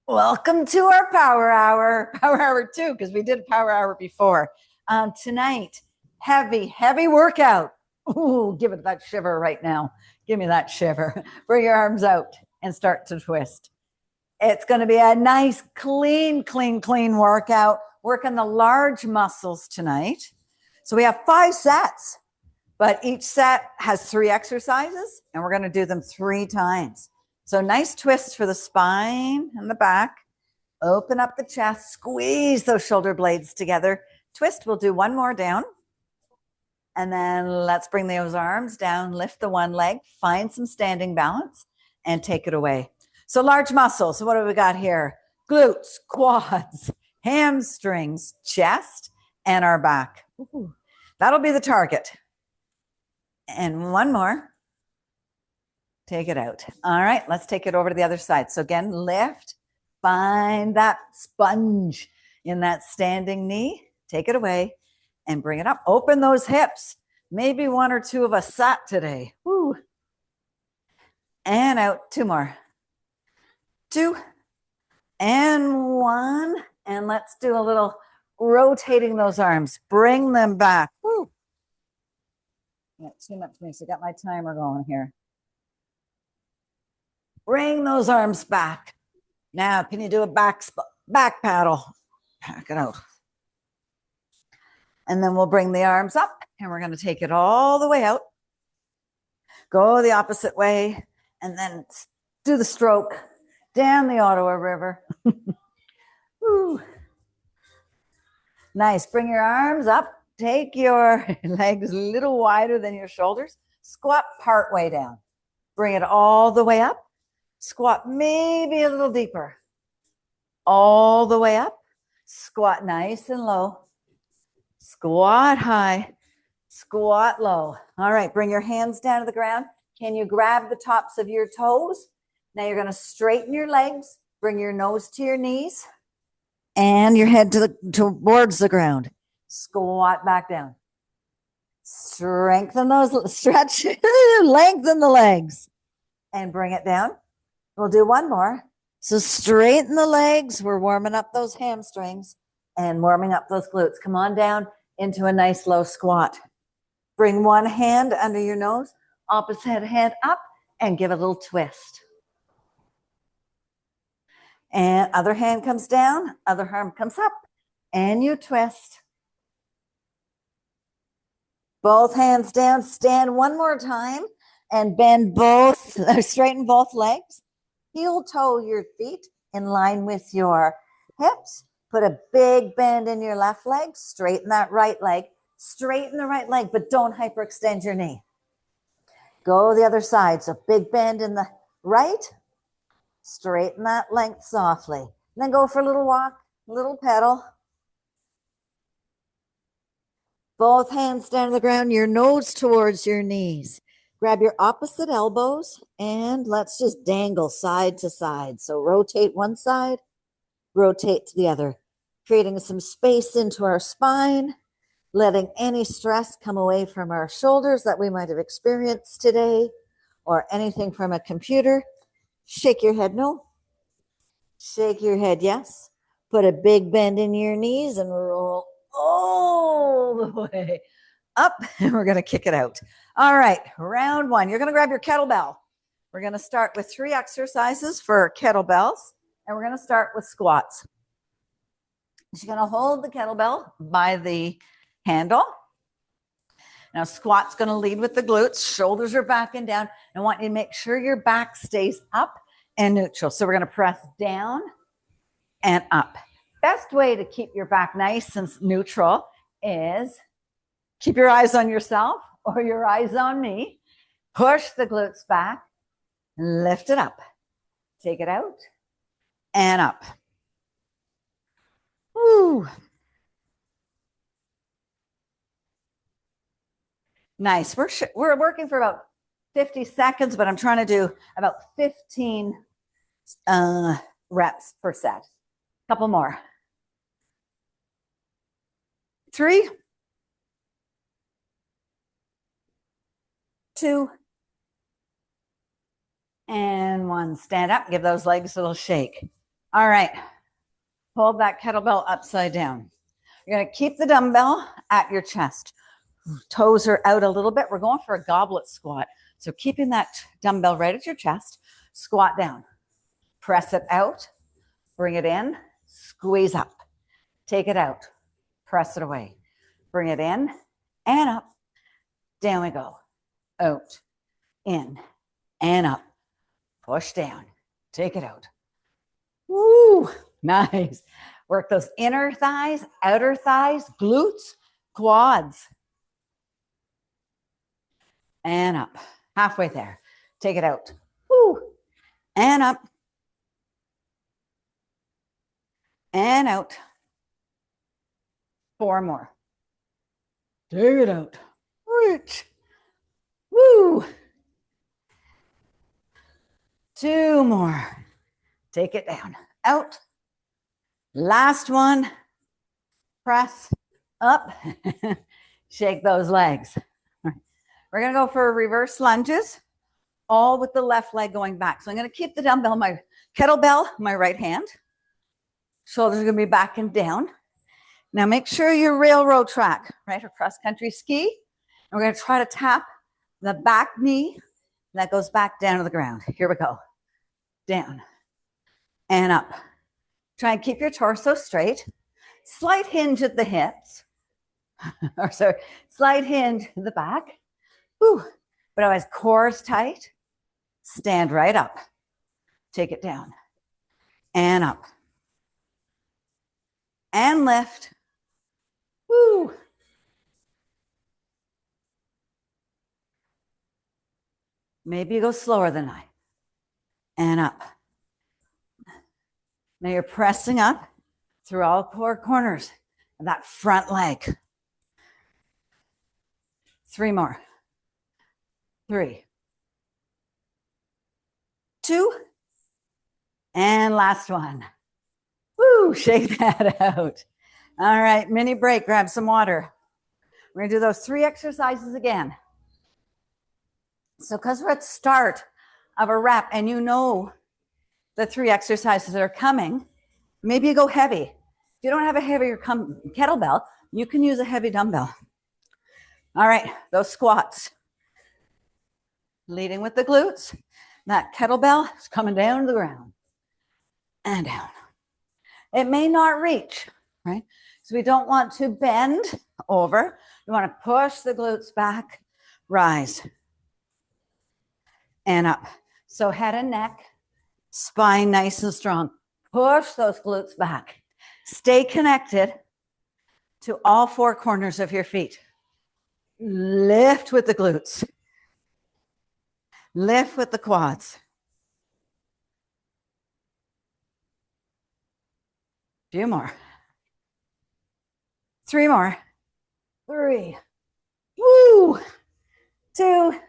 Welcome to our power hour, power hour two, because we did power hour before. Tonight, heavy workout. Ooh, give it that shiver right now. Give me that shiver. Bring your arms out and start to twist. It's going to be a nice, clean workout. Working the large muscles tonight. So we have 5 sets, but each set has 3 exercises, and we're going to do them 3 times. So nice twists for the spine and the back. Open up the chest, squeeze those shoulder blades together. Twist, we'll do one more down. And then let's bring those arms down, lift the one leg, find some standing balance, and take it away. So large muscles. So what do we got here? Glutes, quads, hamstrings, chest, and our back. Ooh, that'll be the target. And one more. Take it out. All right, let's take it over to the other side. So again, lift, find that sponge in that standing knee. Take it away and bring it up. Open those hips. Maybe one or two of us sat today. Woo. And out. 2 more. 2 and 1. And let's do a little rotating those arms. Bring them back. Woo. Yeah, too much for me. So I got my timer going here. Bring those arms back. Now, can you do a back paddle? Pack it out. And then we'll bring the arms up, and we're going to take it all the way out. Go the opposite way, and then do the stroke down the Ottawa River. Woo. Nice. Bring your arms up. Take your legs a little wider than your shoulders. Squat part way down. Bring it all the way up. Squat maybe a little deeper. All the way up. Squat nice and low. Squat high. Squat low. All right, bring your hands down to the ground. Can you grab the tops of your toes? Now you're going to straighten your legs. Bring your nose to your knees and your head towards the ground. Squat back down. Strengthen those, stretch, lengthen the legs and bring it down. We'll do one more. So straighten the legs. We're warming up those hamstrings and warming up those glutes. Come on down into a nice low squat. Bring one hand under your nose, opposite hand up, and give a little twist. And other hand comes down, other arm comes up, and you twist. Both hands down. Stand one more time and bend both, straighten both legs. Heel toe your feet in line with your hips. Put a big bend in your left leg. Straighten that right leg. Straighten the right leg, but don't hyperextend your knee. Go the other side. So big bend in the right. Straighten that length softly. And then go for a little walk, little pedal. Both hands down to the ground, your nose towards your knees. Grab your opposite elbows and let's just dangle side to side. So rotate one side, rotate to the other, creating some space into our spine, letting any stress come away from our shoulders that we might have experienced today or anything from a computer. Shake your head no. Shake your head yes. Put a big bend in your knees and roll all the way up, and we're going to kick it out. All right, round 1. You're going to grab your kettlebell. We're going to start with 3 exercises for kettlebells, and we're going to start with squats. You're going to hold the kettlebell by the handle. Now, squat's going to lead with the glutes. Shoulders are back and down. I want you to make sure your back stays up and neutral. So we're going to press down and up. Best way to keep your back nice and neutral is keep your eyes on yourself or your eyes on me. Push the glutes back, lift it up. Take it out and up. Woo. Nice. We're working for about 50 seconds, but I'm trying to do about 15 reps per set. Couple more. 3, 2, and 1. Stand up. Give those legs a little shake. All right. Hold that kettlebell upside down. You're going to keep the dumbbell at your chest. Toes are out a little bit. We're going for a goblet squat. So keeping that dumbbell right at your chest, squat down. Press it out. Bring it in. Squeeze up. Take it out. Press it away. Bring it in and up. Down we go. Out. In. And up. Push down. Take it out. Woo! Nice. Work those inner thighs, outer thighs, glutes, quads. And up. Halfway there. Take it out. Woo! And up. And out. 4 more. Take it out. Reach. Woo! 2 more. Take it down. Out. Last one. Press up. Shake those legs. We're going to go for reverse lunges, all with the left leg going back. So I'm going to keep the dumbbell, my kettlebell, my right hand. Shoulders are going to be back and down. Now make sure your railroad track, right, or cross-country ski. And we're going to try to tap the back knee that goes back down to the ground. Here we go. Down and up. Try and keep your torso straight. Slight hinge at the hips. Or sorry, slight hinge at the back. Whew. But otherwise, core is tight. Stand right up. Take it down. And up. And lift. Woo. Maybe you go slower than I. And up. Now you're pressing up through all 4 corners of that front leg. 3 more. 3, 2, and last one. Woo, shake that out. All right, mini break, grab some water. We're gonna do those 3 exercises again. So because we're at the start of a rep and you know the 3 exercises that are coming, maybe you go heavy. If you don't have a heavier kettlebell, you can use a heavy dumbbell. All right, those squats. Leading with the glutes. That kettlebell is coming down to the ground. And down. It may not reach, right? So we don't want to bend over. We want to push the glutes back, rise, and up. So head and neck, spine nice and strong. Push those glutes back. Stay connected to all 4 corners of your feet. Lift with the glutes. Lift with the quads. Few more. 3 more. 3. Woo! 2.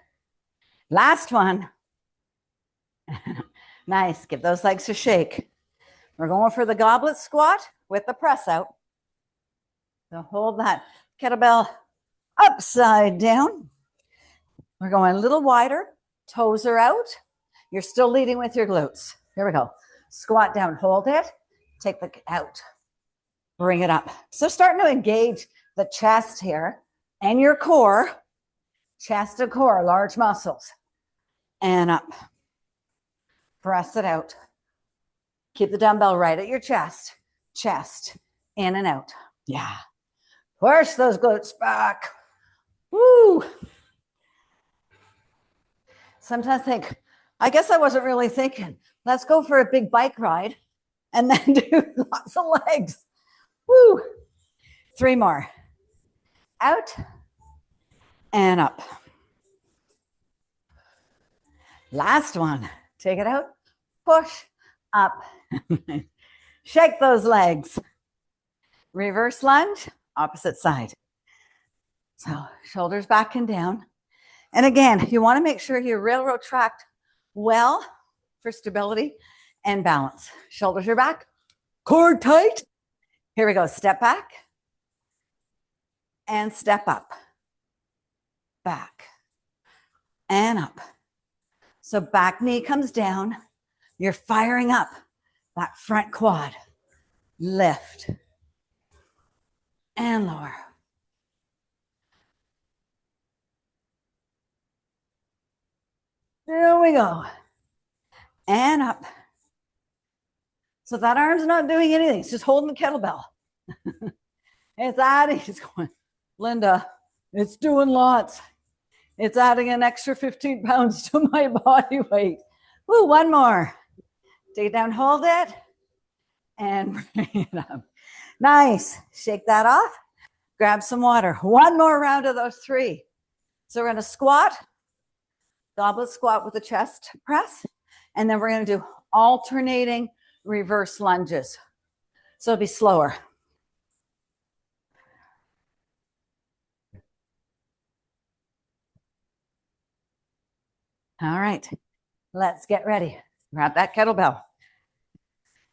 Last one. Nice. Give those legs a shake. We're going for the goblet squat with the press out. So hold that kettlebell upside down. We're going a little wider. Toes are out. You're still leading with your glutes. Here we go. Squat down, hold it. Take the out. Bring it up. So starting to engage the chest here and your core. Chest and core, large muscles. And up. Press it out. Keep the dumbbell right at your chest. Chest. In and out. Yeah. Push those glutes back. Woo. Sometimes think, I guess I wasn't really thinking. Let's go for a big bike ride and then do lots of legs. Woo. 3 more. Out and up. Last one. Take it out. Push up. Shake those legs. Reverse lunge, opposite side. So shoulders back and down. And again, you want to make sure you're railroad tracked well for stability and balance. Shoulders are back, core tight. Here we go. Step back and step up. Back and up. So back knee comes down. You're firing up that front quad. Lift and lower. There we go. And up. So that arm's not doing anything. It's just holding the kettlebell. It's adding, it's going, Linda, it's doing lots. It's adding an extra 15 pounds to my body weight. Ooh, one more. Take it down, hold it, and bring it up. Nice. Shake that off. Grab some water. One more round of those 3. So we're going to squat, goblet squat with the chest press, and then we're going to do alternating reverse lunges. So it'll be slower. All right, let's get ready. Grab that kettlebell.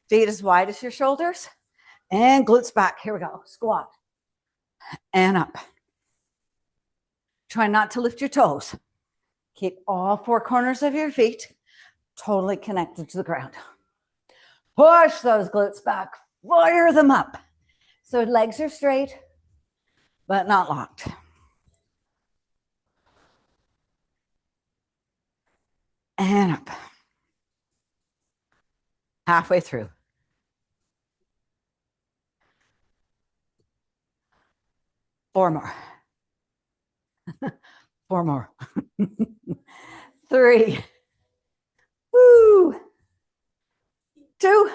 Feet as wide as your shoulders and glutes back. Here we go. Squat and up. Try not to lift your toes. Keep all 4 corners of your feet totally connected to the ground. Push those glutes back. Fire them up. So legs are straight, but not locked. And up. Halfway through. Four more. 4 more. 3. Woo. 2.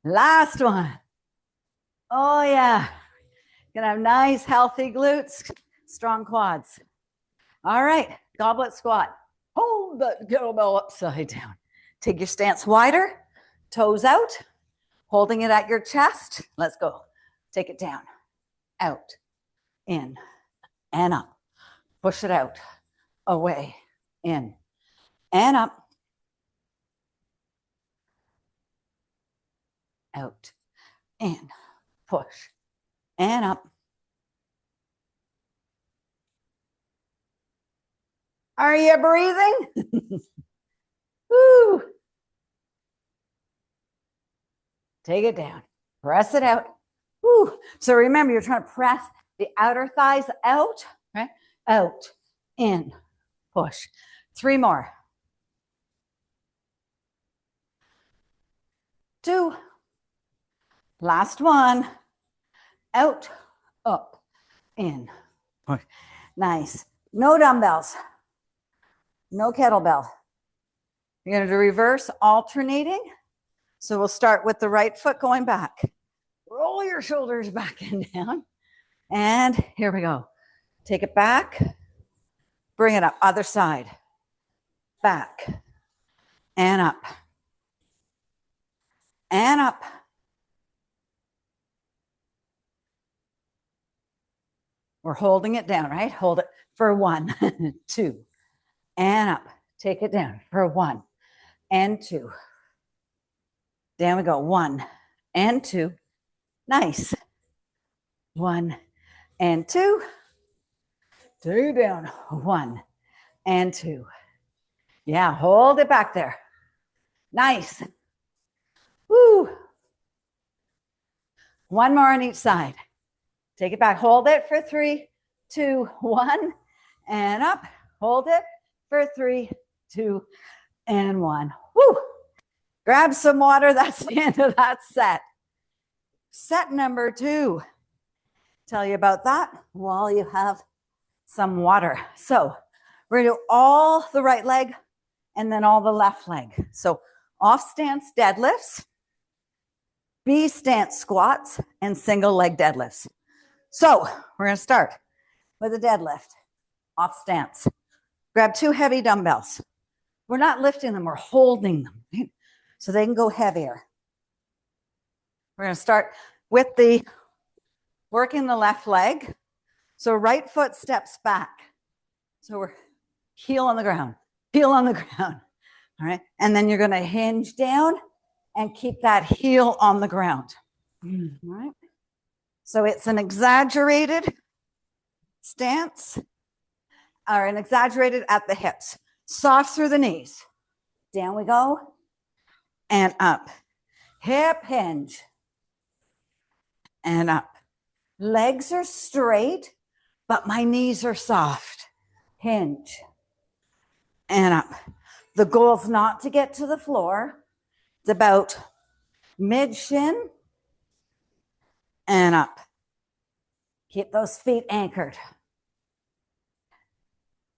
Last one. Oh, yeah. Gonna have nice, healthy glutes, strong quads. All right, goblet squat. Hold that kettlebell upside down. Take your stance wider, toes out, holding it at your chest. Let's go. Take it down, out, in, and up. Push it out, away, in, and up, out, in, push, and up. Are you breathing? Woo. Take it down. Press it out. Woo. So remember, you're trying to press the outer thighs out, right? Out, in, push. 3 more. 2. Last one. Out, up, in, push. Nice. No dumbbells. No kettlebell. You're going to do reverse alternating. So we'll start with the right foot going back. Roll your shoulders back and down. And here we go. Take it back. Bring it up. Other side. Back. And up. And up. We're holding it down, right? Hold it for 1, 2. And up. Take it down for 1 and 2. Down we go. 1 and 2. Nice. 1 and 2. 2 down. 1 and 2. Yeah, hold it back there. Nice. Woo. 1 more on each side. Take it back. Hold it for 3, 2, 1. And up. Hold it for 3, 2, and 1. Woo. Grab some water. That's the end of that set. Set number 2. Tell you about that while you have some water. So we're going to do all the right leg and then all the left leg. So off stance deadlifts, B stance squats, and single leg deadlifts. So we're going to start with a deadlift, off stance. Grab 2 heavy dumbbells. We're not lifting them, we're holding them, right? So they can go heavier. We're going to start with the working the left leg. So right foot steps back. So we're heel on the ground, heel on the ground. All right. And then you're going to hinge down and keep that heel on the ground. All right. So it's an exaggerated stance or an exaggerated at the hips. Soft through the knees. Down we go. and up. Hip hinge and up. Legs are straight, but my knees are soft. Hinge and up. The goal is not to get to the floor. It's about mid shin and up. Keep those feet anchored.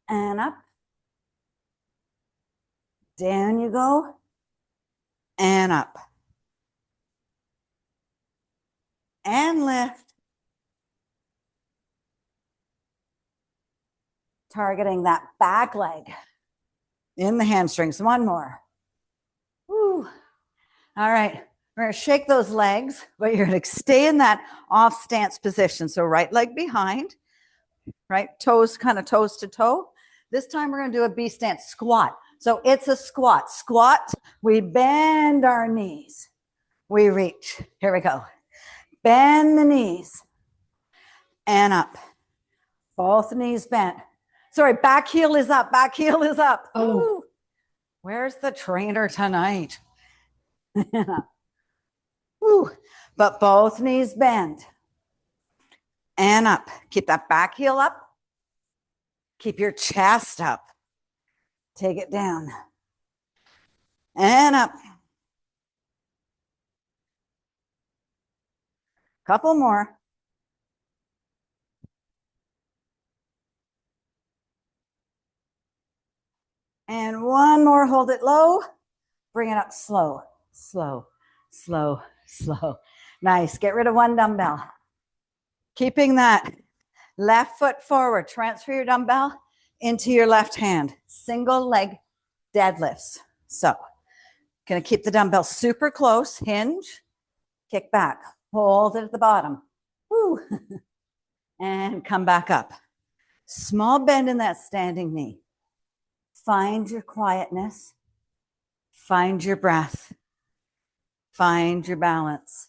And up. Down you go. And up. And lift. Targeting that back leg in the hamstrings. One more. Woo. All right. We're going to shake those legs, but you're going to stay in that off stance position. So right leg behind, right? Toes, kind of toes to toe. This time we're going to do a B stance squat. So it's a squat. Squat, we bend our knees. We reach. Here we go. Bend the knees and up. Both knees bent. Sorry, back heel is up. Back heel is up. Oh, where's the trainer tonight? Ooh. But both knees bend and up. Keep that back heel up. Keep your chest up. Take it down and up. Couple more. And one more. Hold it low. Bring it up slow, slow, slow, slow. Nice. Get rid of one dumbbell. Keeping that left foot forward. Transfer your dumbbell into your left hand. Single leg deadlifts. So, going to keep the dumbbell super close. Hinge. Kick back. Hold it at the bottom. Woo. And come back up. Small bend in that standing knee. Find your quietness. Find your breath. Find your balance.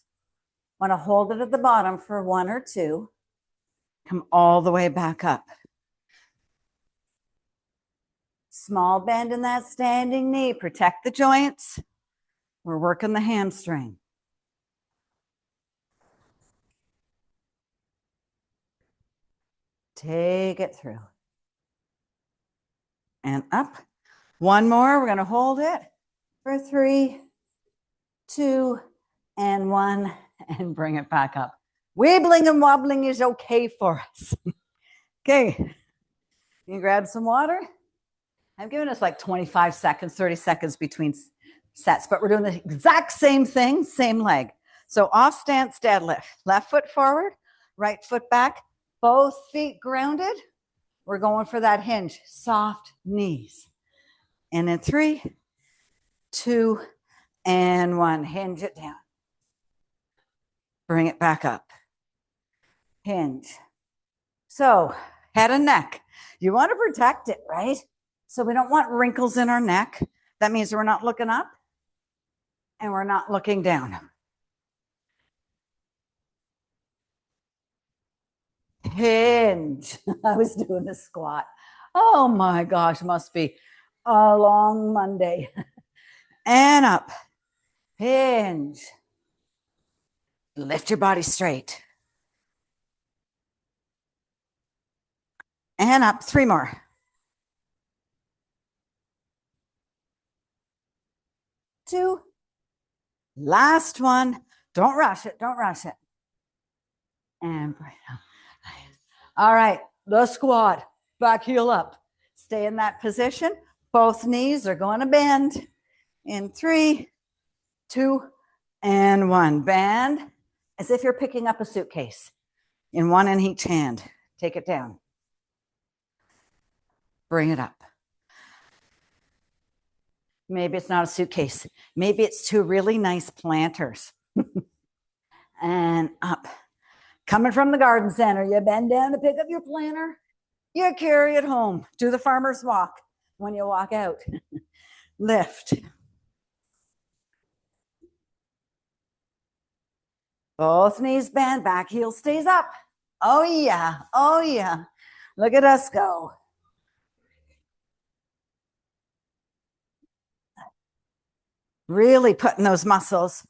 Want to hold it at the bottom for one or two. Come all the way back up. Small bend in that standing knee. Protect the joints. We're working the hamstring. Take it through. And up. One more. We're going to hold it for 3, 2, and 1, and bring it back up. Wibbling and wobbling is okay for us. Okay. You can grab some water. I'm giving us like 25 seconds, 30 seconds between sets, but we're doing the exact same thing, same leg. So off stance deadlift. Left foot forward, right foot back, both feet grounded. We're going for that hinge. Soft knees. And in 3, 2, and 1. Hinge it down. Bring it back up. Hinge. So head and neck. You want to protect it, right? So we don't want wrinkles in our neck. That means we're not looking up and we're not looking down. Hinge. I was doing a squat. Oh my gosh, must be a long Monday. And up. Hinge. Lift your body straight. And up. 3 more. 2. Last one. Don't rush it. Don't rush it. And bring it up. All right. The squat. Back heel up. Stay in that position. Both knees are going to bend. In 3, 2, and 1. Bend as if you're picking up a suitcase. In one in each hand. Take it down. Bring it up. Maybe it's not a suitcase. Maybe it's 2 really nice planters. And up. Coming from the garden center, you bend down to pick up your planter. You carry it home. Do the farmer's walk when you walk out. Lift. Both knees bend, back heel stays up. Oh yeah, oh yeah. Look at us go. Really putting those muscles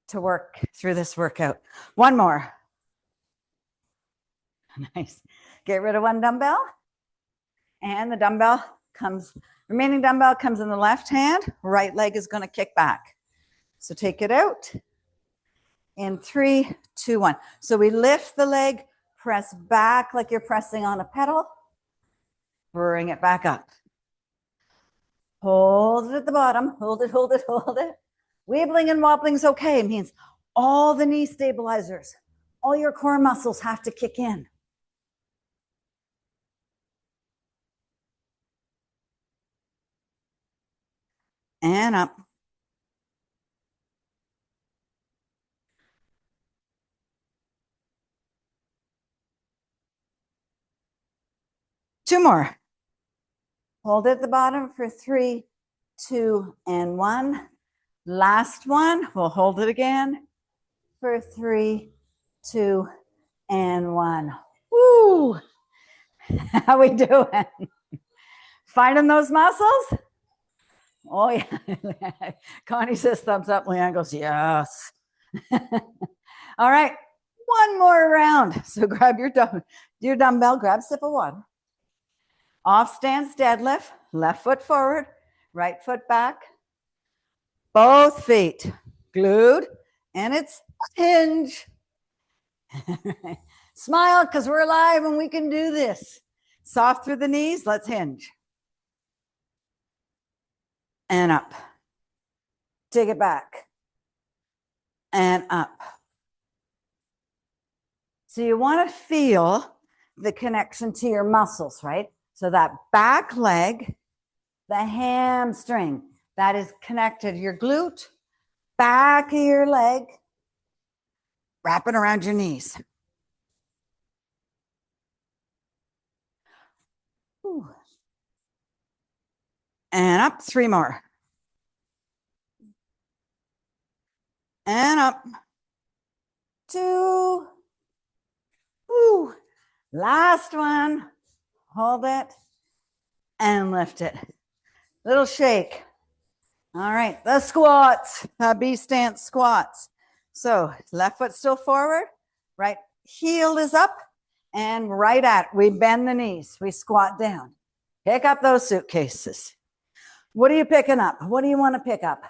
to work through this workout. One more. Nice. Get rid of one dumbbell. And the remaining dumbbell comes in the left hand. Right leg is going to kick back. So take it out. In 3, 2, 1. So we lift the leg, press back like you're pressing on a pedal. Bring it back up. Hold it at the bottom. Hold it, hold it, hold it. Wibbling and wobbling is okay. It means all the knee stabilizers, all your core muscles have to kick in. And up. Two more. Hold it at the bottom for 3, 2, and 1. Last one. We'll hold it again for 3, 2, and 1. Woo! How we doing? Finding those muscles? Oh, yeah. Connie says thumbs up. Leanne goes, yes. All right. One more round. So grab your dumbbell, grab a sip of water. Off stance deadlift, left foot forward, right foot back. Both feet glued, and it's hinge. Smile, because we're alive and we can do this. Soft through the knees, let's hinge. And up. Take it back. And up. So you want to feel the connection to your muscles, right? So that back leg, the hamstring, that is connected. Your glute, back of your leg, wrapping around your knees. Ooh. And up, 3 more. And up. 2. Ooh. Last one. Hold it and lift it. Little shake. All right, the squats, B stance squats. So left foot still forward, right heel is up, and right at, we bend the knees, we squat down. Pick up those suitcases. What are you picking up? What do you want to pick up?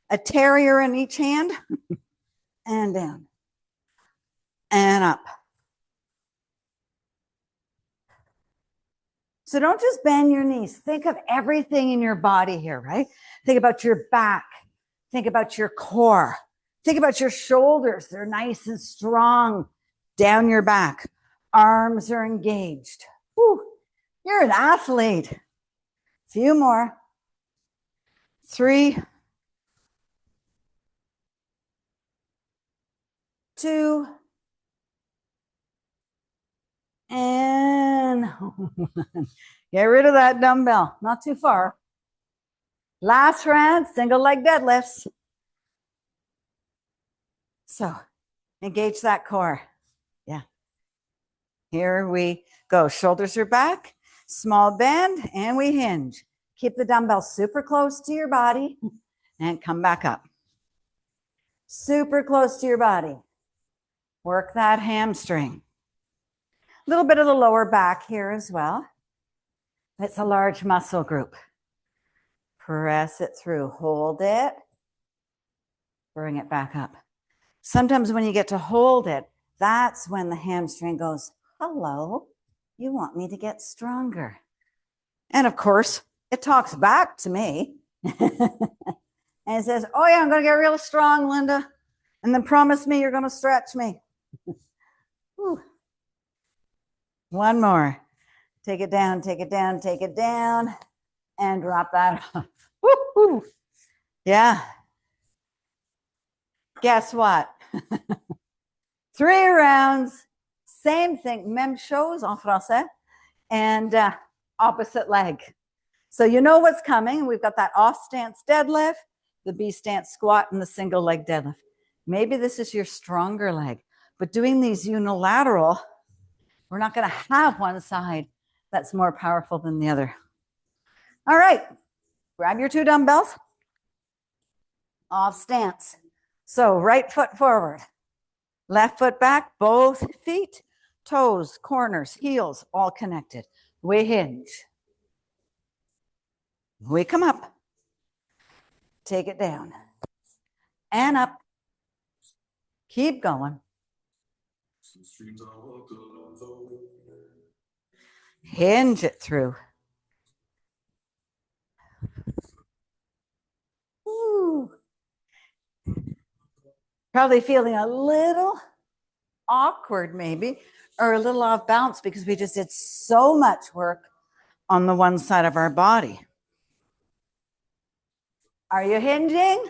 A terrier in each hand, and down, and up. So don't just bend your knees. Think of everything in your body here, right? Think about your back. Think about your core. Think about your shoulders. They're nice and strong down your back. Arms are engaged. Whew. You're an athlete. Few more. 3, 2, and 1. Get rid of that dumbbell. Not too far. Last round, single leg deadlifts. So engage that core. Yeah. Here we go. Shoulders are back, small bend, and we hinge. Keep the dumbbell super close to your body and come back up. Super close to your body. Work that hamstring. A little bit of the lower back here as well. It's a large muscle group. Press it through. Hold it. Bring it back up. Sometimes when you get to hold it, that's when the hamstring goes, hello, you want me to get stronger. And of course, it talks back to me. And it says, oh yeah, I'm going to get really strong, Linda. And then promise me you're going to stretch me. One more. Take it down, take it down, take it down, and drop that off. Woo-hoo. Yeah. Guess what? 3 rounds, same thing, même chose en français, and opposite leg. So you know what's coming. We've got that off stance deadlift, the B stance squat, and the single leg deadlift. Maybe this is your stronger leg, but doing these unilateral, we're not going to have one side that's more powerful than the other. All right, grab your 2 dumbbells. Off stance. So right foot forward, left foot back, both feet, toes, corners, heels, all connected. We hinge. We come up. Take it down. And up. Keep going. Hinge it through. Ooh. Probably feeling a little awkward maybe, or a little off balance because we just did so much work on the one side of our body. Are you hinging?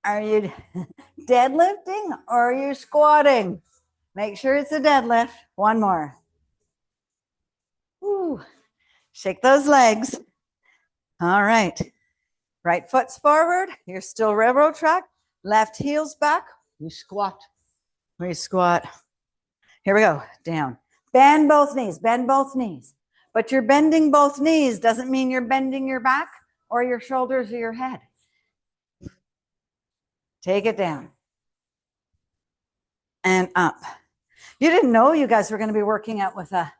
Are you deadlifting or are you squatting? Make sure it's a deadlift. One more. Ooh. Shake those legs. All right. Right foot's forward. You're still railroad track. Left heel's back. We squat. We squat. Here we go. Down. Bend both knees. Bend both knees. But you're bending both knees doesn't mean you're bending your back or your shoulders or your head. Take it down. And up. You didn't know you guys were going to be working out with a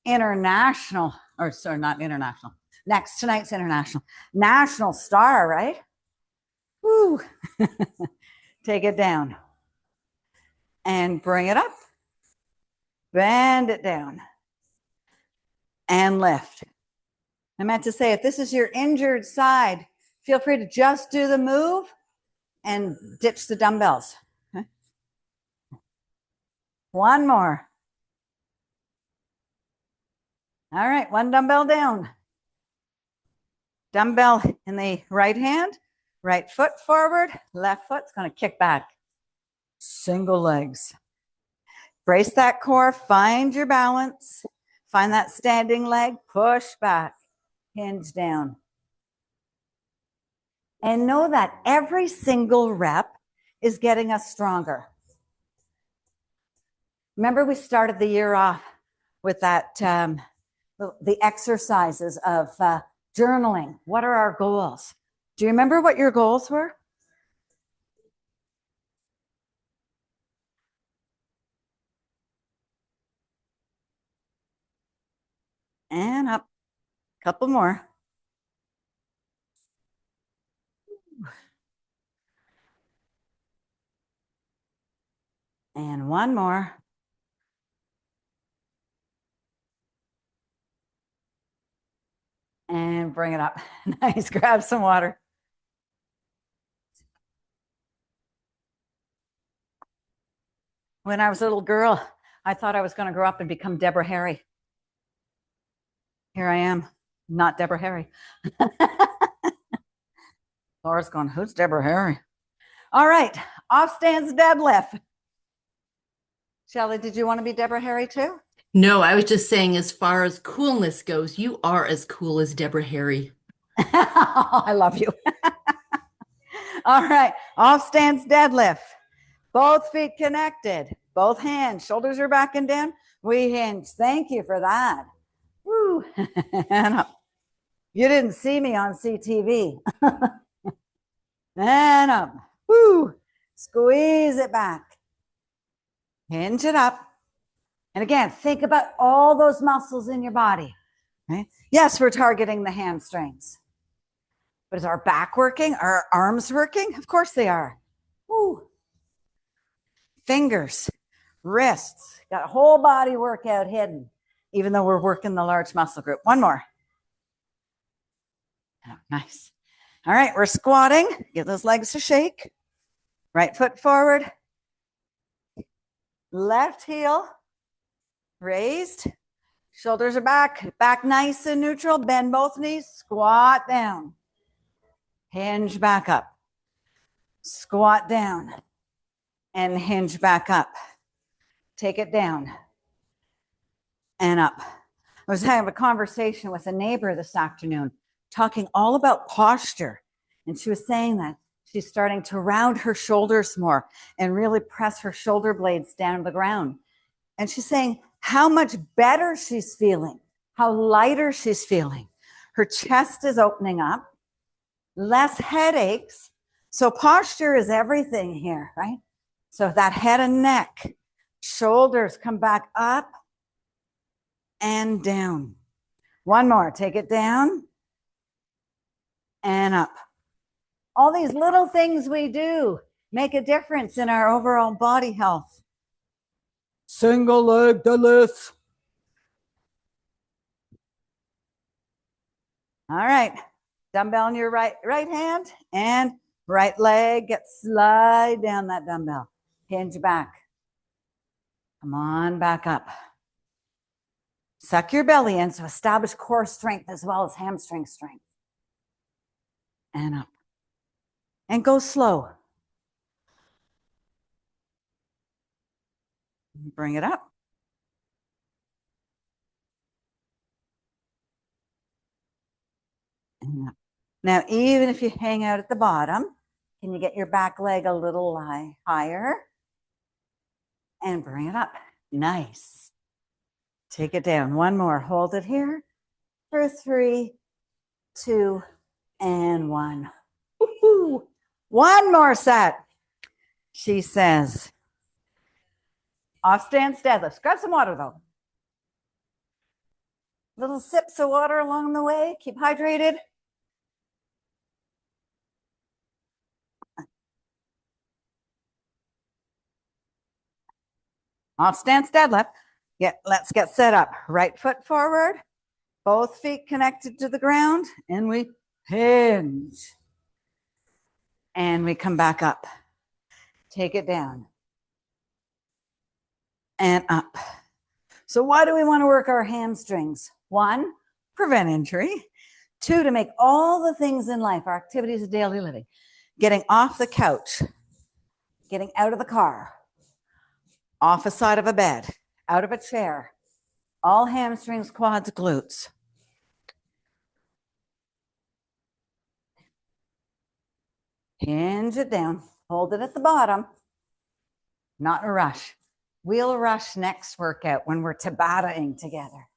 international, or sorry, not international. Tonight's international. National star, right? Woo. Take it down. And bring it up. Bend it down. And lift. I meant to say, if this is your injured side, feel free to just do the move and ditch the dumbbells. Okay. One more. All right, one dumbbell down. Dumbbell in the right hand, right foot forward, left foot's going to kick back. Single legs. Brace that core, find your balance, find that standing leg, push back, hinge down. And know that every single rep is getting us stronger. Remember, we started the year off with that, the exercises of journaling. What are our goals? Do you remember what your goals were? And up. Couple more. And one more. And bring it up. Nice. Grab some water. When I was a little girl, I thought I was going to grow up and become Deborah Harry. Here I am, not Deborah Harry. Laura's going, who's Deborah Harry? All right, off stands deadlift. Shelley, did you want to be Deborah Harry too? No, I was just saying, as far as coolness goes, you are as cool as Deborah Harry. I love you. All right, off stands deadlift. Both feet connected, both hands, shoulders are back and down. We hinge. Thank you for that. Woo. And up. You didn't see me on CTV. And up. Woo. Squeeze it back. Hinge it up. And again, think about all those muscles in your body. Right? Yes, we're targeting the hamstrings. But is our back working? Are our arms working? Of course they are. Woo. Fingers, wrists, got a whole body workout hidden, even though we're working the large muscle group. One more. Oh, nice. All right, we're squatting. Give those legs a shake. Right foot forward. Left heel raised. Shoulders are back. Back nice and neutral. Bend both knees. Squat down. Hinge back up. Squat down. And hinge back up. Take it down. And up. I was having a conversation with a neighbor this afternoon, talking all about posture. And she was saying that she's starting to round her shoulders more and really press her shoulder blades down to the ground. And she's saying how much better she's feeling, how lighter she's feeling. Her chest is opening up, less headaches, So posture is everything here, right? So that head and neck, shoulders come back up and down. One more, take it down and up. All these little things we do make a difference in our overall body health. Single leg deadlift. All right, dumbbell in your right hand and right leg, get slide down that dumbbell. Hinge back. Come on back up. Suck your belly in, so establish core strength as well as hamstring strength. And up. And go slow. Bring it up. And up. Now, even if you hang out at the bottom, can you get your back leg a little higher? And bring it up. Nice. Take it down. One more. Hold it here for 3, 2, and 1. Woo-hoo. One more set. She says, off stance deadlifts. Grab some water though. Little sips of water along the way. Keep hydrated. Off stance deadlift. Let's get set up. Right foot forward, both feet connected to the ground, and we hinge. And we come back up. Take it down. And up. So why do we want to work our hamstrings? 1, prevent injury. 2, to make all the things in life, our activities of daily living, getting off the couch, getting out of the car, off a side of a bed, out of a chair, all hamstrings, quads, glutes. Hinge it down, hold it at the bottom, not in a rush. We'll rush next workout when we're Tabataing together,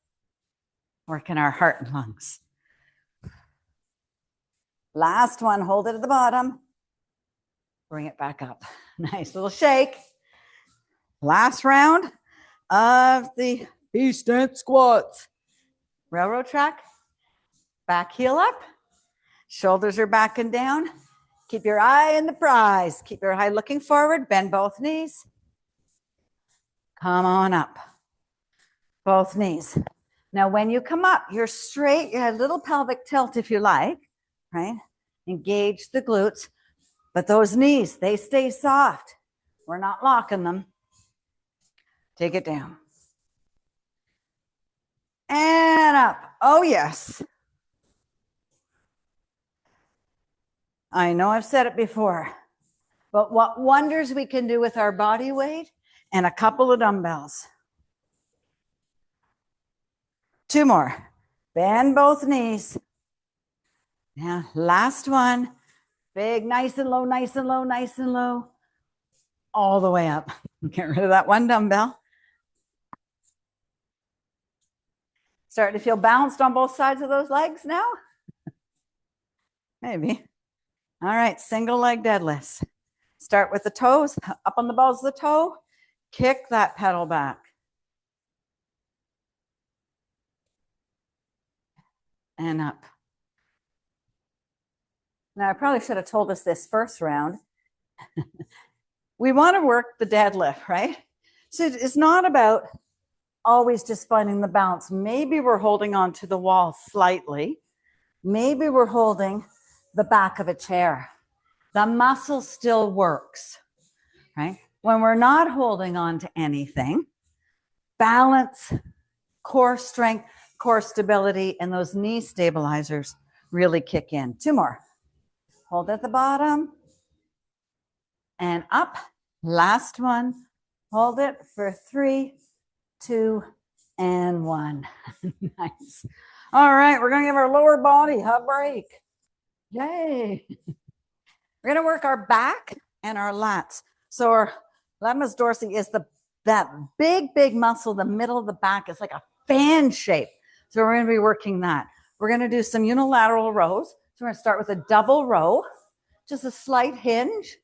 working our heart and lungs. Last one, hold it at the bottom, bring it back up. Nice little shake. Last round of the B-stance squats. Railroad track, back heel up, shoulders are back and down. Keep your eye in the prize. Keep your eye looking forward, bend both knees. Come on up, both knees. Now, when you come up, you're straight, you have a little pelvic tilt if you like, right? Engage the glutes, but those knees, they stay soft. We're not locking them. Take it down. And up. Oh, yes. I know I've said it before, but what wonders we can do with our body weight and a couple of dumbbells. 2 more. Bend both knees. Now, last one. Big, nice and low, nice and low, nice and low. All the way up. Get rid of that one dumbbell. Starting to feel balanced on both sides of those legs now? Maybe. All right, single leg deadlifts. Start with the toes, up on the balls of the toe. Kick that pedal back. And up. Now, I probably should have told us this first round. We want to work the deadlift, right? So it's not about always just finding the balance. Maybe we're holding on to the wall slightly. Maybe we're holding the back of a chair. The muscle still works, right? When we're not holding on to anything, balance, core strength, core stability, and those knee stabilizers really kick in. 2 more. Hold at the bottom and up. Last one. Hold it for 3, 2, and 1. Nice. All right, we're going to give our lower body a break. Yay. We're going to work our back and our lats. So our latissimus dorsi is that big muscle, the middle of the back is like a fan shape. So we're going to be working that. We're going to do some unilateral rows. So we're going to start with a double row. just a slight hinge,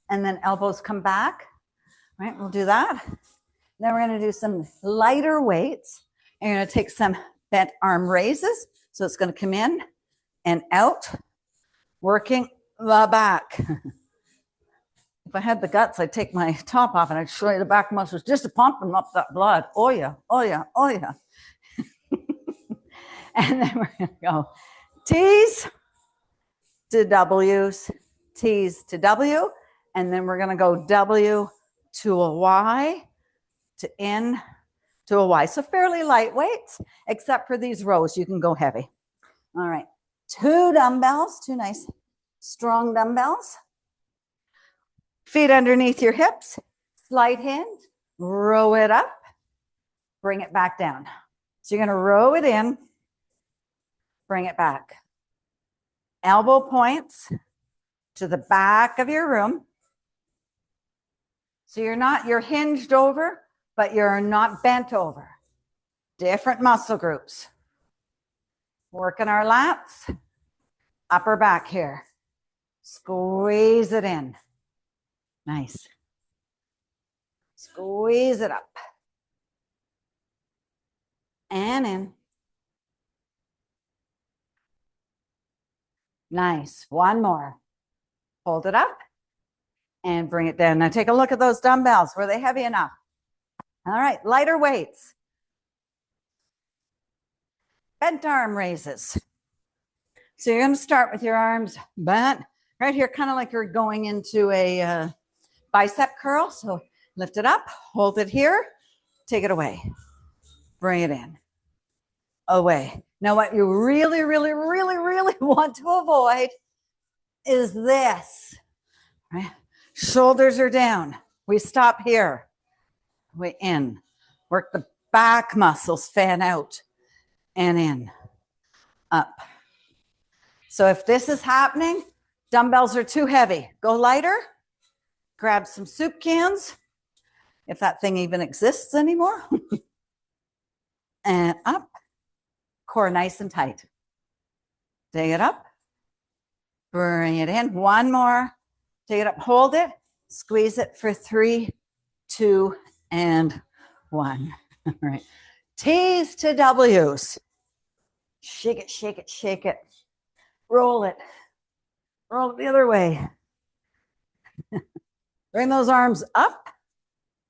and then elbows come back. All right, we'll do that. Then we're going to do some lighter weights. And you're going to take some bent arm raises. So it's going to come in and out, working the back. If I had the guts, I'd take my top off and I'd show you the back muscles just to pump them up that blood. Oh yeah, oh yeah, oh yeah. And then we're going to go T's to W's, T's to W. And then we're going to go W to a Y to in to a Y. So fairly lightweight, except for these rows. You can go heavy. All right. 2 dumbbells, 2 nice strong dumbbells. Feet underneath your hips, slight hinge, row it up, bring it back down. So you're going to row it in, bring it back. Elbow points to the back of your room. So you're hinged over, but you're not bent over. Different muscle groups. Working our lats, upper back here. Squeeze it in. Nice. Squeeze it up. And in. Nice. One more. Hold it up and bring it down. Now take a look at those dumbbells. Were they heavy enough? All right, lighter weights. Bent arm raises. So you're going to start with your arms bent right here, kind of like you're going into a bicep curl. So lift it up, hold it here, take it away, bring it in, away. Now what you really, really, really, really want to avoid is this. Right? Shoulders are down. We stop here. We in. Work the back muscles, fan out and in, up. So if this is happening, dumbbells are too heavy. Go lighter. Grab some soup cans, if that thing even exists anymore. And up. Core nice and tight. Take it up. Bring it in. One more. Take it up. Hold it. Squeeze it for 3, 2, and 1. All right. T's to W's. Shake it, shake it, shake it. Roll it. Roll it the other way. Bring those arms up.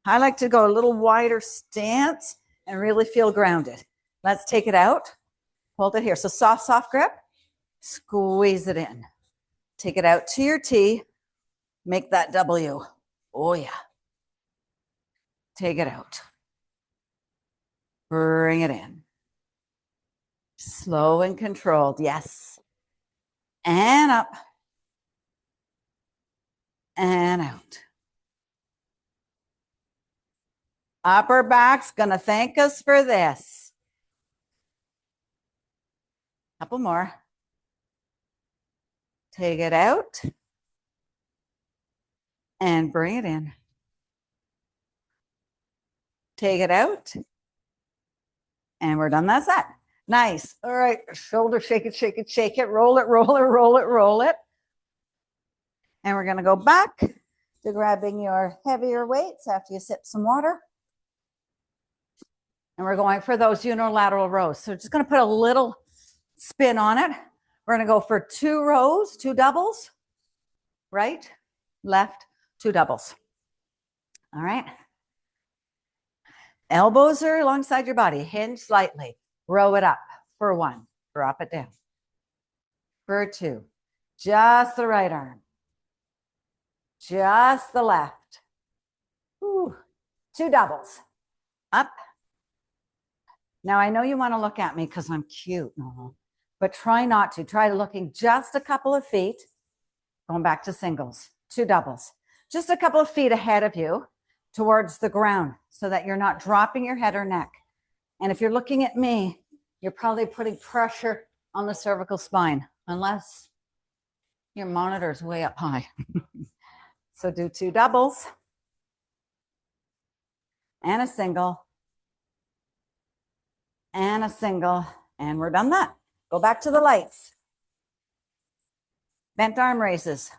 I like to go a little wider stance and really feel grounded. Let's take it out. Hold it here. So soft, soft grip. Squeeze it in. Take it out to your T. Make that W. Oh, yeah. Take it out. Bring it in. Slow and controlled. Yes. And up. And out. Upper back's going to thank us for this. Couple more. Take it out. And bring it in. Take it out. And we're done. That's that. Nice. All right. Shoulder, shake it, shake it, shake it. Roll it, roll it, roll it, roll it. And we're going to go back to grabbing your heavier weights after you sip some water. And we're going for those unilateral rows. So just going to put a little spin on it. We're going to go for 2 rows, 2 doubles. Right, left, 2 doubles. All right. Elbows are alongside your body. Hinge slightly. Row it up for 1. Drop it down. For 2. Just the right arm. Just the left. Ooh. 2 doubles. Up. Now, I know you want to look at me because I'm cute, but try not to. Try looking just a couple of feet. Going back to singles. 2 doubles. Just a couple of feet ahead of you towards the ground so that you're not dropping your head or neck. And if you're looking at me, you're probably putting pressure on the cervical spine, unless your monitor's way up high. So do 2 doubles and a single and a single, and we're done that. Go back to the lights. Bent arm raises.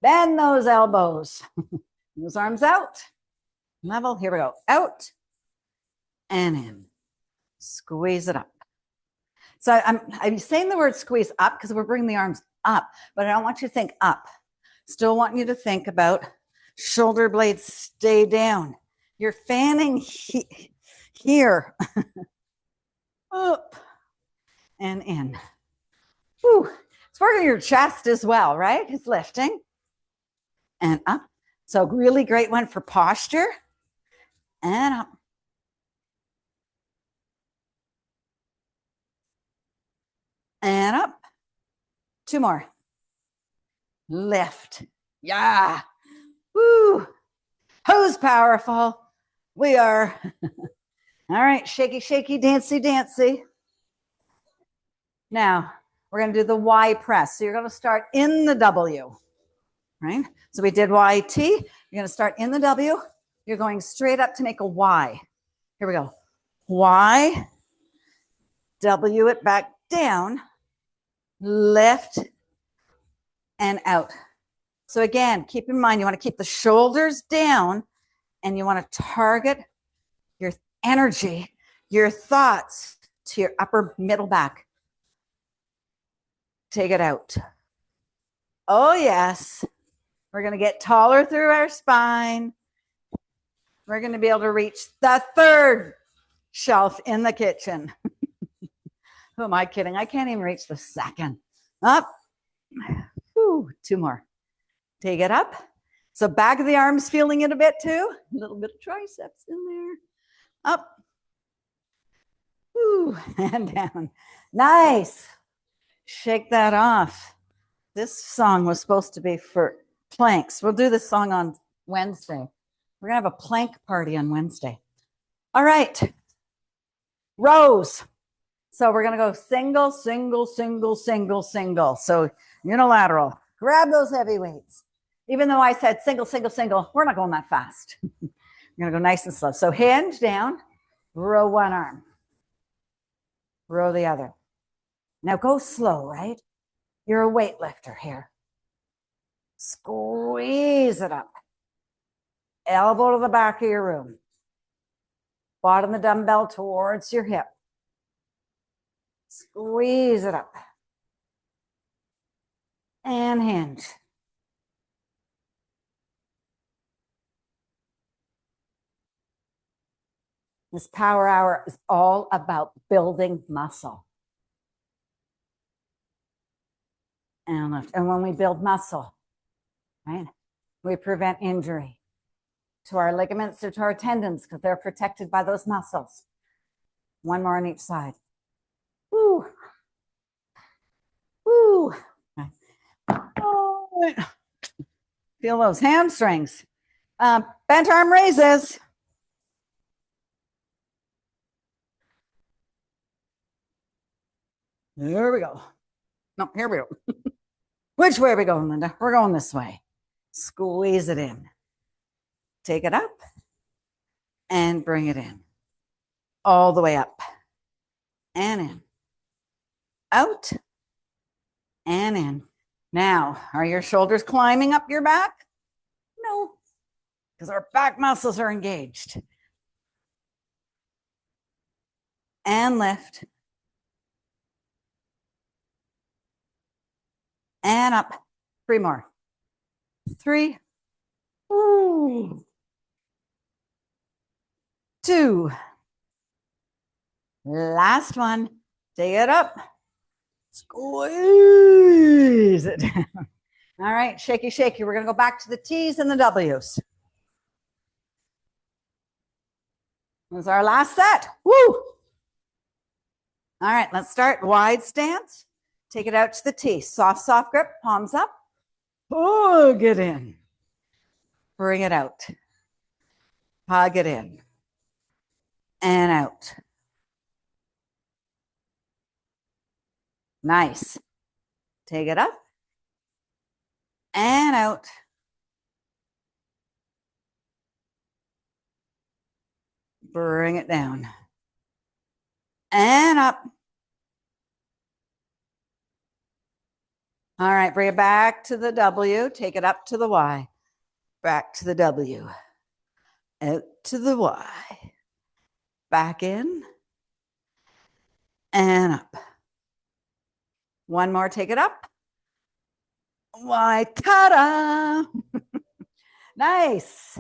Bend those elbows. Those arms out. Level. Here we go. Out and in. Squeeze it up. So I'm saying the word squeeze up because we're bringing the arms up, but I don't want you to think up. Still want you to think about shoulder blades stay down. You're fanning here. Up and in. Whew. It's working your chest as well, right? It's lifting and up. So really great one for posture and up. And up. Two more. Lift. Yeah. Woo. Who's powerful? We are. All right. Shaky, shaky, dancy, dancy. Now, we're going to do the Y press. So you're going to start in the W, right? So we did YT. You're going to start in the W. You're going straight up to make a Y. Here we go. Y. W it back down. Lift and out. So again, keep in mind, you want to keep the shoulders down and you want to target your energy, your thoughts to your upper middle back. Take it out. Oh, yes. We're going to get taller through our spine. We're going to be able to reach the third shelf in the kitchen. Who am I kidding? I can't even reach the second. Up. Whew, two more. Take it up. So back of the arms feeling it a bit too. A little bit of triceps in there. Up. Whew, and down. Nice. Shake that off. This song was supposed to be for planks. We'll do this song on Wednesday. We're going to have a plank party on Wednesday. All right. Rows. So we're going to go single, single, single, single, single. So unilateral. Grab those heavy weights. Even though I said single, single, single, we're not going that fast. We're going to go nice and slow. So hinge down, row one arm, row the other. Now go slow, right? You're a weightlifter here. Squeeze it up. Elbow to the back of your room. Bottom of the dumbbell towards your hip. Squeeze it up. And hinge. This power hour is all about building muscle. And lift. And when we build muscle, right, we prevent injury to our ligaments or to our tendons because they're protected by those muscles. One more on each side. Woo. Woo. Oh. Feel those hamstrings. Bent arm raises. There we go. No, here we go. Which way are we going, Linda? We're going this way. Squeeze it in. Take it up and bring it in. All the way up and in. Out and in. Now, are your shoulders climbing up your back? No, because our back muscles are engaged. And lift. And up. Three more. Three. Ooh. Two. Last one. Take it up. Squeeze it down. All right, shaky, shaky. We're going to go back to the T's and the W's. This is our last set. Woo! All right, let's start wide stance. Take it out to the T. Soft, soft grip, palms up. Hug it in. Bring it out. Hug it in. And out. Nice. Take it up. And out. Bring it down. And up. All right, bring it back to the W. Take it up to the Y. Back to the W. Out to the Y. Back in and up. One more, take it up. Y, ta-da! Nice.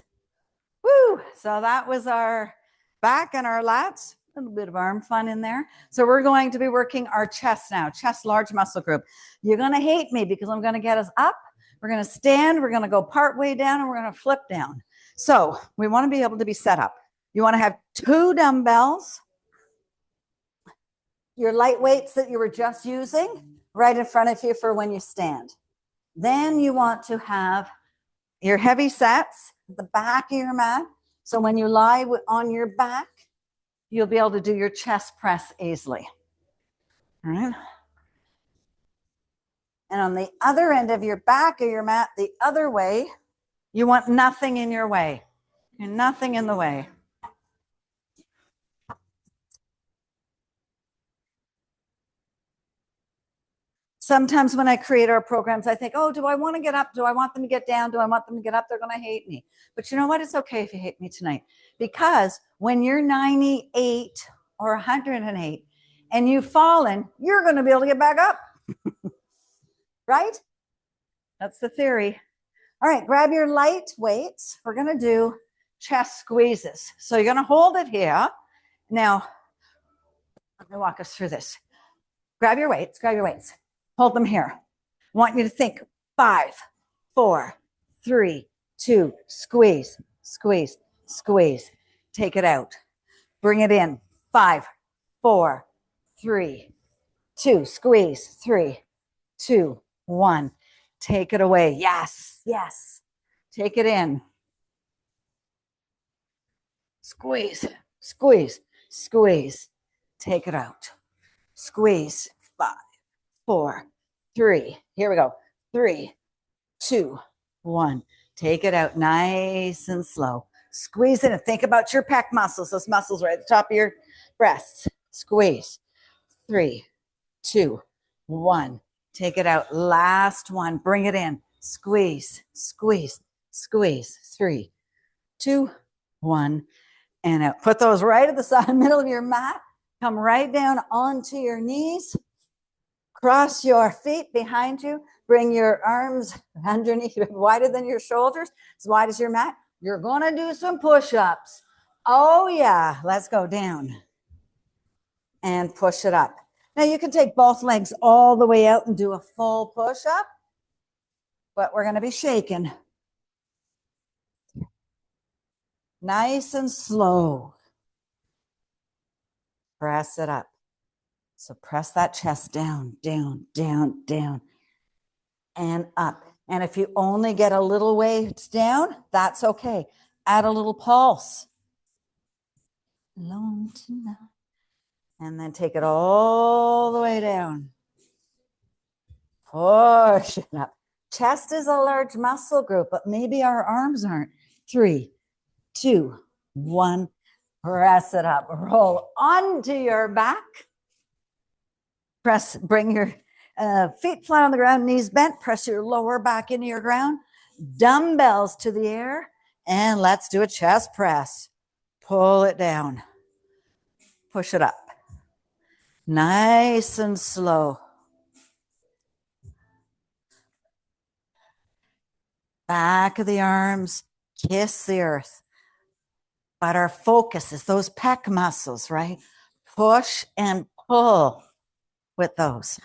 Woo! So that was our back and our lats. A little bit of arm fun in there. So we're going to be working our chest now, chest large muscle group. You're going to hate me because I'm going to get us up. We're going to stand. We're going to go part way down and we're going to flip down. So we want to be able to be set up. You want to have 2 dumbbells, your light weights that you were just using right in front of you for when you stand. Then you want to have your heavy sets at the back of your mat. So when you lie on your back, you'll be able to do your chest press easily. All right. And on the other end of your back of your mat, the other way, you want nothing in your way. You're nothing in the way. Sometimes when I create our programs, I think, oh, do I want to get up? Do I want them to get down? Do I want them to get up? They're going to hate me. But you know what? It's okay if you hate me tonight. Because when you're 98 or 108 and you've fallen, you're going to be able to get back up. Right? That's the theory. All right, grab your light weights. We're going to do chest squeezes. So you're going to hold it here. Now, let me walk us through this. Grab your weights. Hold them here. I want you to think 5, 4, 3, 2, squeeze, squeeze, squeeze. Take it out. Bring it in. 5, 4, 3, 2, squeeze, 3, 2, 1. Take it away. Yes, yes. Take it in. Squeeze, squeeze, squeeze. Take it out. Squeeze. 5, 4, 3. Here we go. 3, 2, 1. Take it out nice and slow. Squeeze it and think about your pec muscles. Those muscles right at the top of your breasts. Squeeze. 3, 2, 1. Take it out. Last one. Bring it in. Squeeze, squeeze, squeeze. 3, 2, 1. And out. Put those right at the side, middle of your mat. Come right down onto your knees. Cross your feet behind you. Bring your arms underneath, wider than your shoulders, as wide as your mat. You're going to do some push-ups. Oh, yeah. Let's go down and push it up. Now, you can take both legs all the way out and do a full push-up, but we're going to be shaking. Nice and slow. Press it up. So press that chest down, down, down, down, and up. And if you only get a little weight down, that's okay. Add a little pulse. Alone tonight. And then take it all the way down. Push it up. Chest is a large muscle group, but maybe our arms aren't. 3, 2, 1. Press it up. Roll onto your back. Press, bring your feet flat on the ground, knees bent. Press your lower back into your ground. Dumbbells to the air. And let's do a chest press. Pull it down. Push it up. Nice and slow. Back of the arms. Kiss the earth. But our focus is those pec muscles, right? Push and pull with those.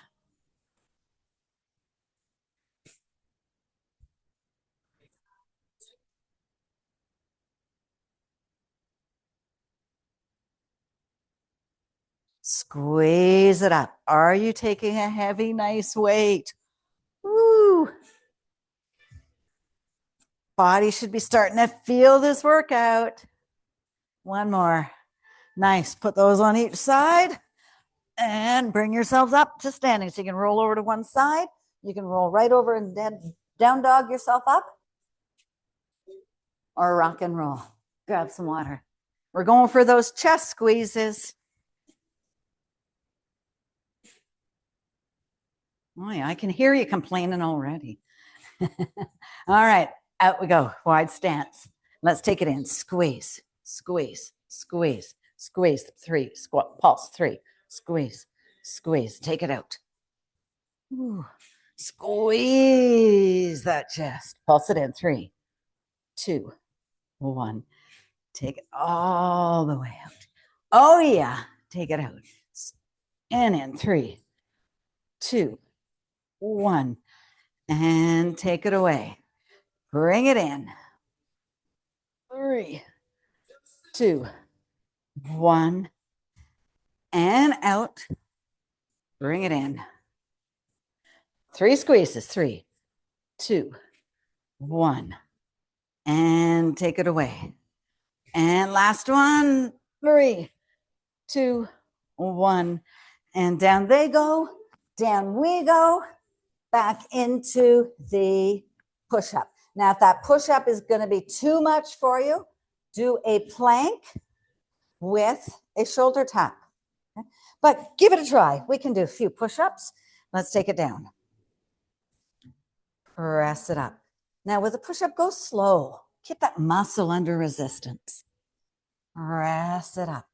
Squeeze it up. Are you taking a heavy, nice weight? Woo! Body should be starting to feel this workout. One more. Nice. Put those on each side and bring yourselves up to standing. So you can roll over to one side. You can roll right over and down dog yourself up or rock and roll. Grab some water. We're going for those chest squeezes. Oh, yeah, I can hear you complaining already. All right, out we go. Wide stance. Let's take it in. Squeeze, squeeze, squeeze, squeeze. Three, squat, pulse. Three, squeeze, squeeze. Take it out. Ooh. Squeeze that chest. Pulse it in. Three, two, one. Take it all the way out. Oh, yeah. Take it out. And in. Three, two, one. And take it away. Bring it in. Three, two, one. And out. Bring it in. Three squeezes. Three, two, one. And take it away. And last one. Three, two, one. And down they go. Down we go. Back into the push-up. Now, if that push-up is going to be too much for you, do a plank with a shoulder tap. Okay? But give it a try. We can do a few push-ups. Let's take it down. Press it up. Now, with a push-up, go slow. Keep that muscle under resistance. Press it up.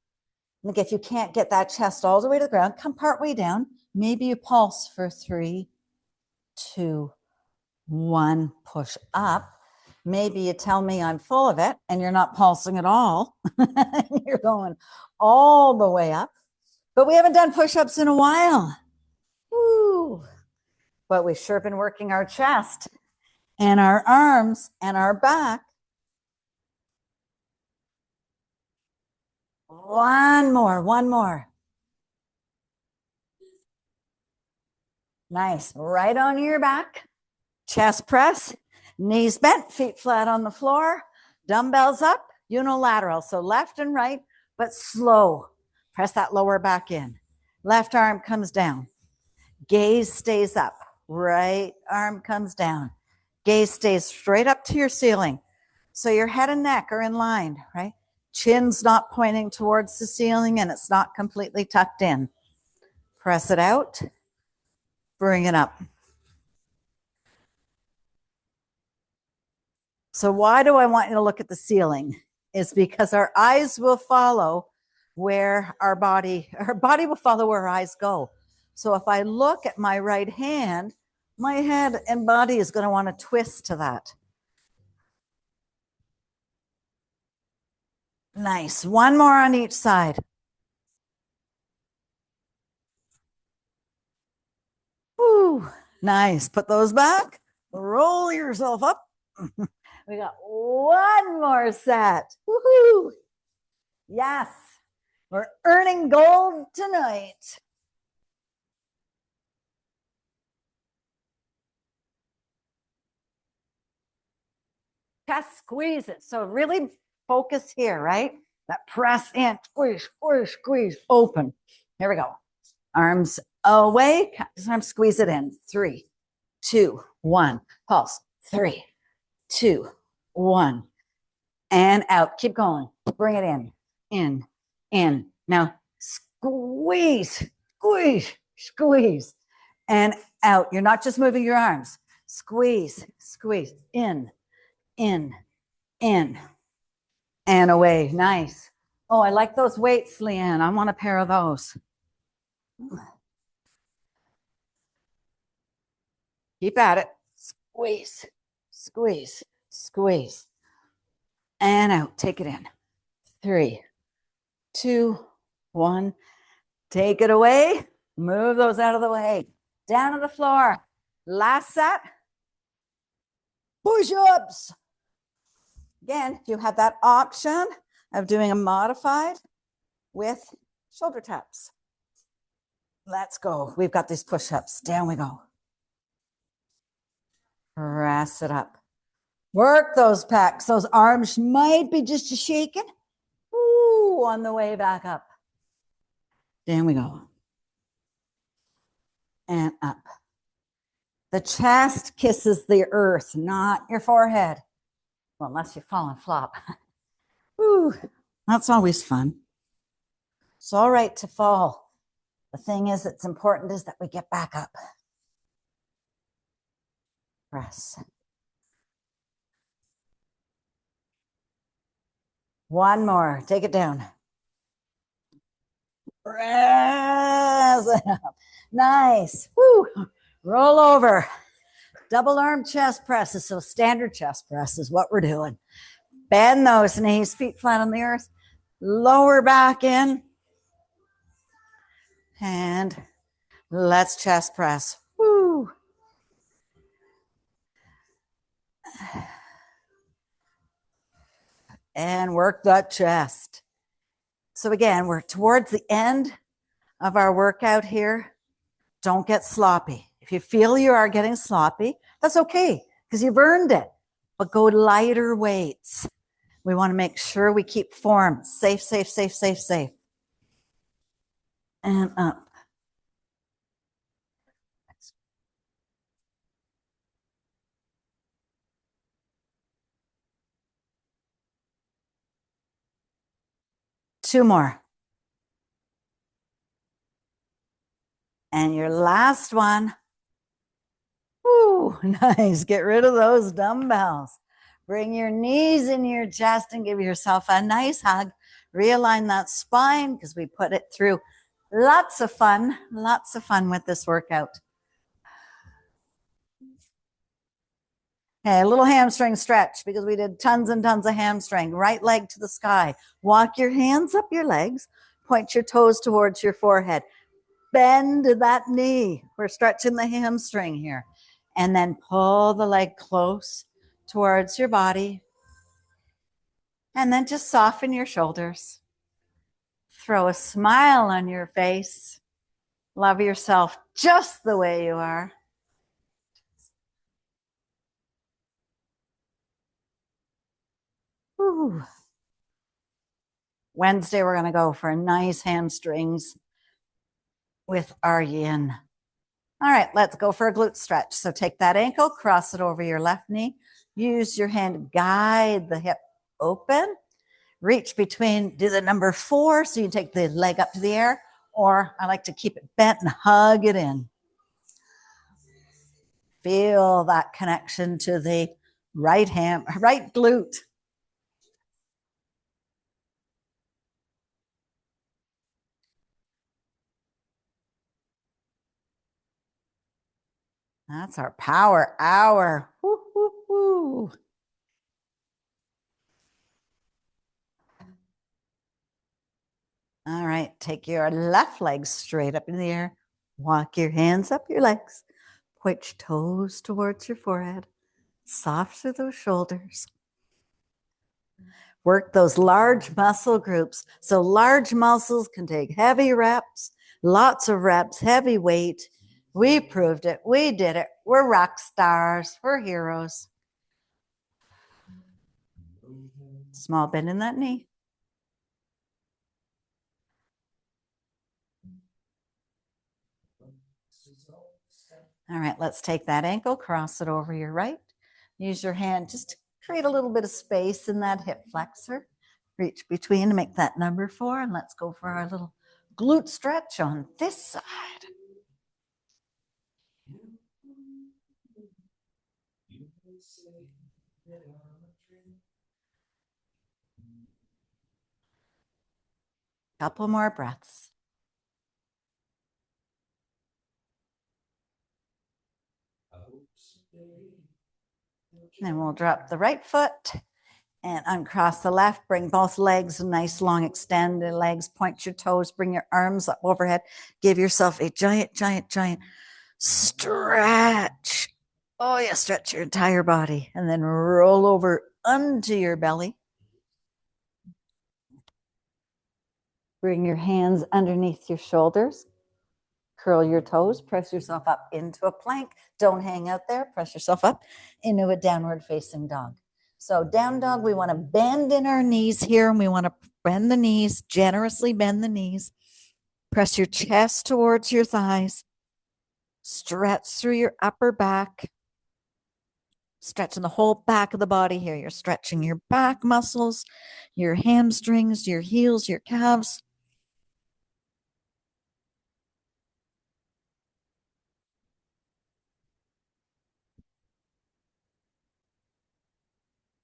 And if you can't get that chest all the way to the ground, come part way down. Maybe you pulse for 3, 2, 1. Push up. Maybe you tell me I'm full of it and you're not pulsing at all. You're going all the way up. But we haven't done push-ups in a while. Woo. But we've sure been working our chest and our arms and our back. One more. Nice. Right on your back. Chest press. Knees bent, feet flat on the floor. Dumbbells up, unilateral. So left and right, but slow. Press that lower back in. Left arm comes down. Gaze stays up. Right arm comes down. Gaze stays straight up to your ceiling. So your head and neck are in line, right? Chin's not pointing towards the ceiling and it's not completely tucked in. Press it out. Bring it up. So why do I want you to look at the ceiling? Is because our eyes will follow where our body will follow where our eyes go. So if I look at my right hand, my head and body is going to want to twist to that. Nice. One more on each side. Woo. Nice. Put those back. Roll yourself up. We got one more set. Woohoo. Yes. We're earning gold tonight. Chest squeeze it. So really focus here, right? That press in, squeeze, squeeze, squeeze, open. Here we go. Arms away, arms squeeze it in. 3, 2, 1. Pulse. 3, 2, 1. And out. Keep going. Bring it in. Now squeeze, squeeze, squeeze, and out. You're not just moving your arms. Squeeze, squeeze, in, and away. Nice. Oh, I like those weights, Leanne. I want a pair of those. Keep at it. Squeeze, squeeze, squeeze. And out. Take it in. 3, 2, 1. Take it away. Move those out of the way. Down to the floor. Last set. Push-ups. Again, you have that option of doing a modified with shoulder taps. Let's go. We've got these push-ups. Down we go. Press it up. Work those pecs. Those arms might be just shaking. Ooh, on the way back up. Down we go. And up. The chest kisses the earth, not your forehead. Well, unless you fall and flop. Ooh, that's always fun. It's all right to fall. The thing is, it's important is that we get back up. Press. One more. Take it down. Press it up. Nice. Woo. Roll over. Double arm chest presses. So standard chest press is what we're doing. Bend those knees, feet flat on the earth. Lower back in. And let's chest press. Woo. And work that chest. So again, we're towards the end of our workout here. Don't get sloppy. If you feel you are getting sloppy, that's okay because you've earned it. But go lighter weights. We want to make sure we keep form safe, safe, safe, safe, safe. And up. Two more. And your last one. Woo, nice. Get rid of those dumbbells. Bring your knees in your chest and give yourself a nice hug. Realign that spine because we put it through lots of fun with this workout. Okay, a little hamstring stretch because we did tons and tons of hamstring. Right leg to the sky. Walk your hands up your legs. Point your toes towards your forehead. Bend that knee. We're stretching the hamstring here. And then pull the leg close towards your body. And then just soften your shoulders. Throw a smile on your face. Love yourself just the way you are. Ooh. Wednesday, we're going to go for nice hamstrings with our yin. All right, let's go for a glute stretch. So take that ankle, cross it over your left knee. Use your hand to guide the hip open. Reach between, do the number 4 so you can take the leg up to the air, or I like to keep it bent and hug it in. Feel that connection to the right glute. That's our power hour. Woo, woo, woo. All right, take your left leg straight up in the air. Walk your hands up your legs. Point your toes towards your forehead. Soft through those shoulders. Work those large muscle groups. So large muscles can take heavy reps, lots of reps, heavy weight. We proved it. We did it. We're rock stars. We're heroes. Small bend in that knee. All right, let's take that ankle, cross it over your right. Use your hand just to create a little bit of space in that hip flexor. Reach between to make that number 4, and let's go for our little glute stretch on this side. Couple more breaths. Then we'll drop the right foot and uncross the left. Bring both legs, nice long extended legs. Point your toes. Bring your arms up overhead. Give yourself a giant, giant, giant stretch. Oh, yeah, stretch your entire body. And then roll over onto your belly. Bring your hands underneath your shoulders. Curl your toes. Press yourself up into a plank. Don't hang out there. Press yourself up into a downward facing dog. So down dog, we want to bend in our knees here, and we want to bend the knees, generously bend the knees. Press your chest towards your thighs. Stretch through your upper back. Stretching the whole back of the body here. You're stretching your back muscles, your hamstrings, your heels, your calves.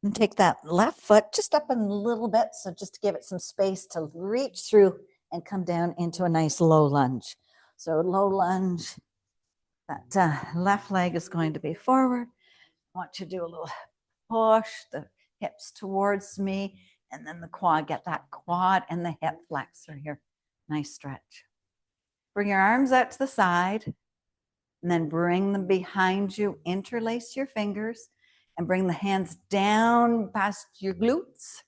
And take that left foot just up a little bit. So just to give it some space to reach through and come down into a nice low lunge. So low lunge, that left leg is going to be forward. I want you to do a little push the hips towards me, and then the quad, get that quad and the hip flexor here. Nice stretch. Bring your arms out to the side, and then bring them behind you. Interlace your fingers and bring the hands down past your glutes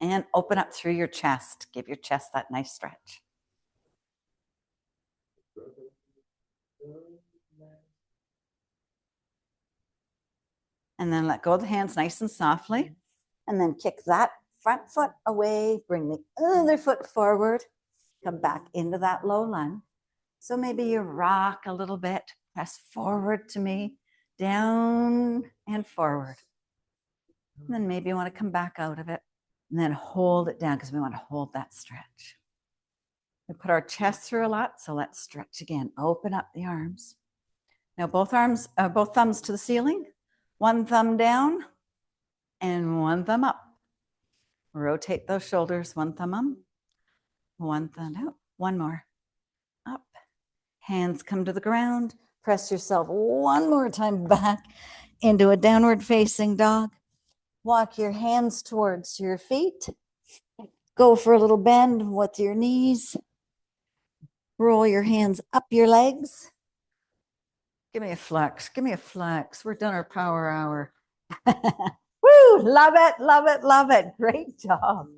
and open up through your chest. Give your chest that nice stretch. And then let go of the hands nice and softly. And then kick that front foot away. Bring the other foot forward. Come back into that low lunge. So maybe you rock a little bit. Press forward to me. Down and forward. And then maybe you want to come back out of it. And then hold it down because we want to hold that stretch. We put our chest through a lot. So let's stretch again. Open up the arms. Now both thumbs to the ceiling. One thumb down and one thumb up. Rotate those shoulders. One thumb up, one thumb out. One more. Up. Hands come to the ground. Press yourself one more time back into a downward facing dog. Walk your hands towards your feet. Go for a little bend with your knees. Roll your hands up your legs. Give me a flex. Give me a flex. We're done our power hour. Woo! Love it, love it, love it. Great job.